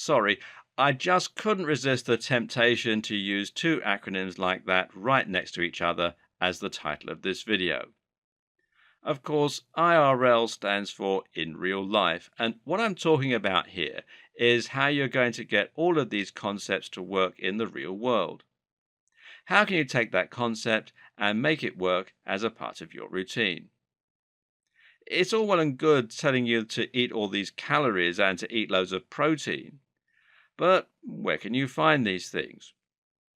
Sorry, I just couldn't resist the temptation to use two acronyms like that right next to each other as the title of this video. Of course, IRL stands for in real life, and what I'm talking about here is how you're going to get all of these concepts to work in the real world. How can you take that concept and make it work as a part of your routine? It's all well and good telling you to eat all these calories and to eat loads of protein, but where can you find these things?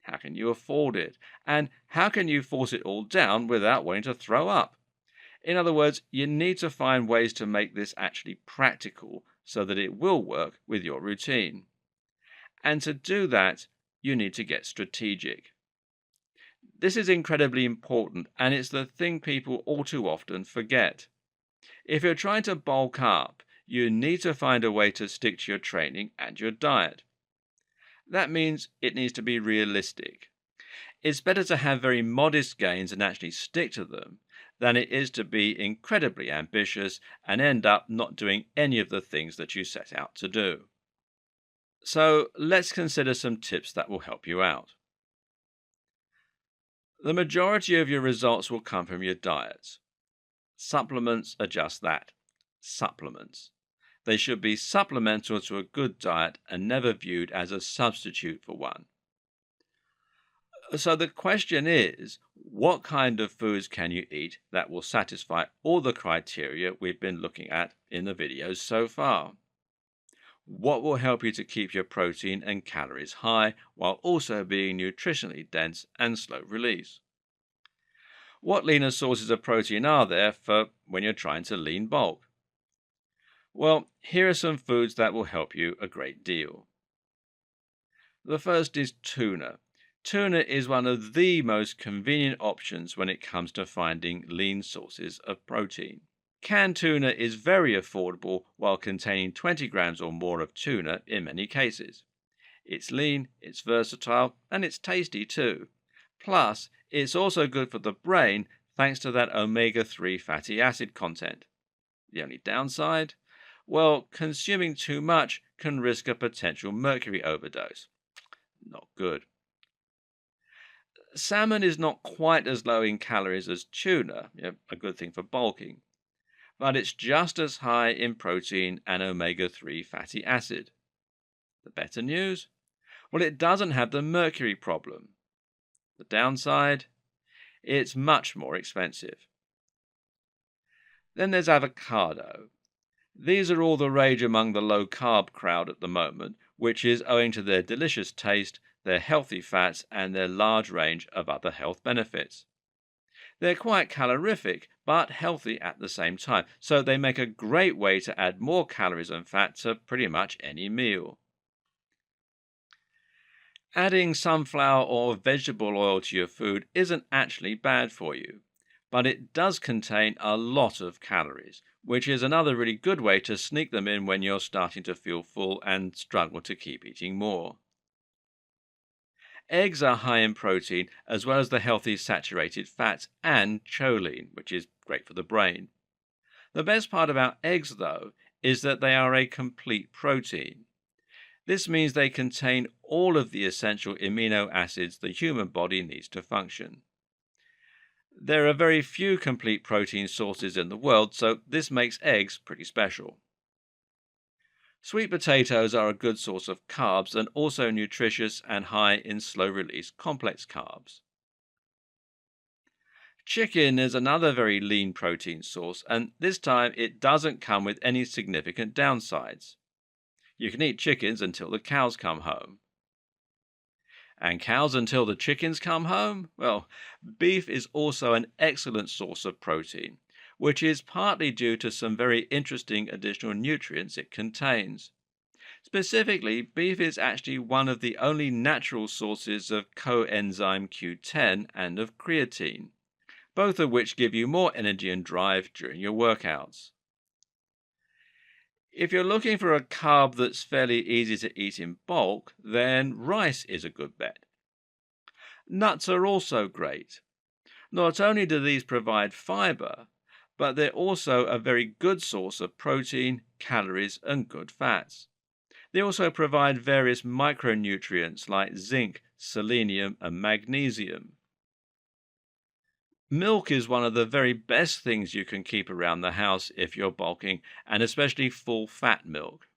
How can you afford it? And how can you force it all down without wanting to throw up? In other words, you need to find ways to make this actually practical so that it will work with your routine. And to do that, you need to get strategic. This is incredibly important, and it's the thing people all too often forget. If you're trying to bulk up, you need to find a way to stick to your training and your diet. That means it needs to be realistic. It's better to have very modest gains and actually stick to them than it is to be incredibly ambitious and end up not doing any of the things that you set out to do. So let's consider some tips that will help you out. The majority of your results will come from your diets. Supplements are just that, supplements. They should be supplemental to a good diet and never viewed as a substitute for one. So the question is, what kind of foods can you eat that will satisfy all the criteria we've been looking at in the videos so far? What will help you to keep your protein and calories high while also being nutritionally dense and slow release? What leaner sources of protein are there for when you're trying to lean bulk? Well, here are some foods that will help you a great deal. The first is tuna. Tuna is one of the most convenient options when it comes to finding lean sources of protein. Canned tuna is very affordable while containing 20 grams or more of tuna in many cases. It's lean, it's versatile, and it's tasty too. Plus, it's also good for the brain thanks to that omega-3 fatty acid content. The only downside? Well, consuming too much can risk a potential mercury overdose. Not good. Salmon is not quite as low in calories as tuna, a good thing for bulking, but it's just as high in protein and omega-3 fatty acid. The better news? Well, it doesn't have the mercury problem. The downside? It's much more expensive. Then there's avocado. These are all the rage among the low-carb crowd at the moment, which is owing to their delicious taste, their healthy fats, and their large range of other health benefits. They're quite calorific, but healthy at the same time, so they make a great way to add more calories and fat to pretty much any meal. Adding sunflower or vegetable oil to your food isn't actually bad for you, but it does contain a lot of calories, which is another really good way to sneak them in when you're starting to feel full and struggle to keep eating more. Eggs are high in protein as well as the healthy saturated fats and choline, which is great for the brain. The best part about eggs, though, is that they are a complete protein. This means they contain all of the essential amino acids the human body needs to function. There are very few complete protein sources in the world, so this makes eggs pretty special. Sweet potatoes are a good source of carbs and also nutritious and high in slow-release complex carbs. Chicken is another very lean protein source, and this time it doesn't come with any significant downsides. You can eat chickens until the cows come home. And cows until the chickens come home? Well, beef is also an excellent source of protein, which is partly due to some very interesting additional nutrients it contains. Specifically, beef is actually one of the only natural sources of coenzyme Q10 and of creatine, both of which give you more energy and drive during your workouts. If you're looking for a carb that's fairly easy to eat in bulk, then rice is a good bet. Nuts are also great. Not only do these provide fiber, but they're also a very good source of protein, calories, and good fats. They also provide various micronutrients like zinc, selenium, and magnesium. Milk is one of the very best things you can keep around the house if you're bulking, and especially full fat milk.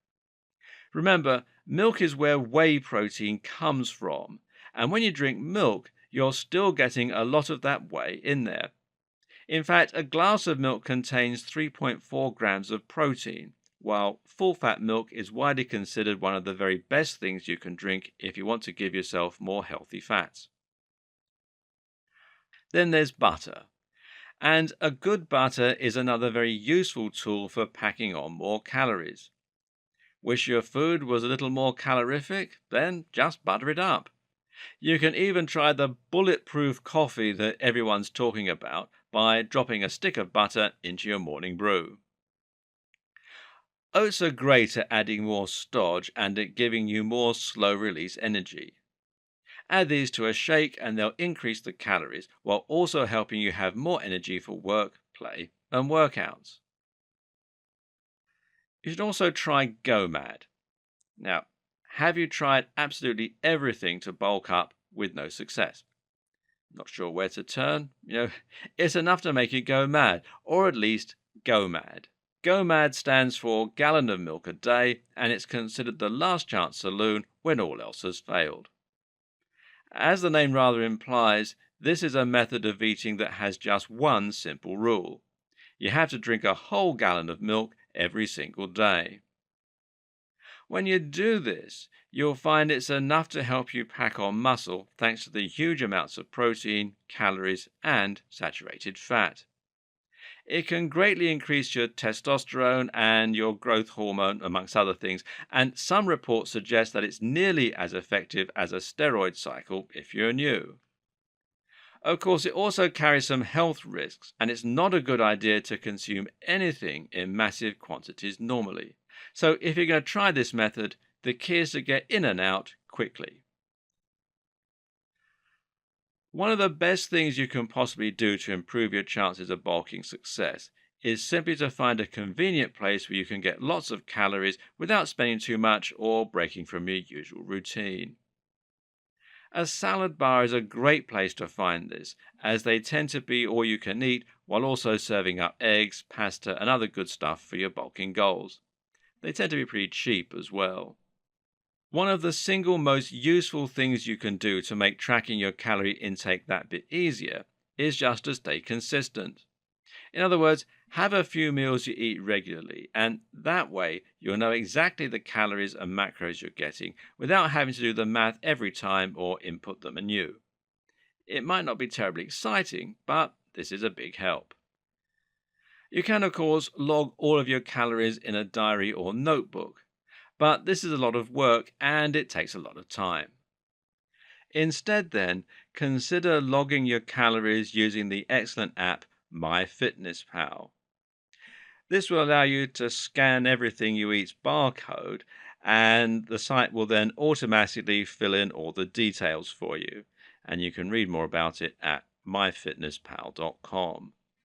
Remember, milk is where whey protein comes from, and when you drink milk, you're still getting a lot of that whey in there. In fact, a glass of milk contains 3.4 grams of protein, while full fat milk is widely considered one of the very best things you can drink if you want to give yourself more healthy fats. Then there's butter. And a good butter is another very useful tool for packing on more calories. Wish your food was a little more calorific? Then just butter it up. You can even try the bulletproof coffee that everyone's talking about by dropping a stick of butter into your morning brew. Oats are great at adding more starch and at giving you more slow release energy. Add these to a shake and they'll increase the calories while also helping you have more energy for work, play, and workouts. You should also try GoMad. Now, have you tried absolutely everything to bulk up with no success? Not sure where to turn? It's enough to make you go mad, or at least go mad. Go mad stands for gallon of milk a day, and it's considered the last chance saloon when all else has failed. As the name rather implies, this is a method of eating that has just one simple rule. You have to drink a whole gallon of milk every single day. When you do this, you'll find it's enough to help you pack on muscle thanks to the huge amounts of protein, calories, and saturated fat. It can greatly increase your testosterone and your growth hormone, amongst other things, and some reports suggest that it's nearly as effective as a steroid cycle if you're new. Of course, it also carries some health risks, and it's not a good idea to consume anything in massive quantities normally. So if you're going to try this method, the key is to get in and out quickly. One of the best things you can possibly do to improve your chances of bulking success is simply to find a convenient place where you can get lots of calories without spending too much or breaking from your usual routine. A salad bar is a great place to find this, as they tend to be all you can eat while also serving up eggs, pasta, and other good stuff for your bulking goals. They tend to be pretty cheap as well. One of the single most useful things you can do to make tracking your calorie intake that bit easier is just to stay consistent. In other words, have a few meals you eat regularly, and that way you'll know exactly the calories and macros you're getting without having to do the math every time or input them anew. It might not be terribly exciting, but this is a big help. You can, of course, log all of your calories in a diary or notebook, but this is a lot of work and it takes a lot of time. Instead, then, consider logging your calories using the excellent app MyFitnessPal. This will allow you to scan everything you eat's barcode, and the site will then automatically fill in all the details for you. And you can read more about it at myfitnesspal.com.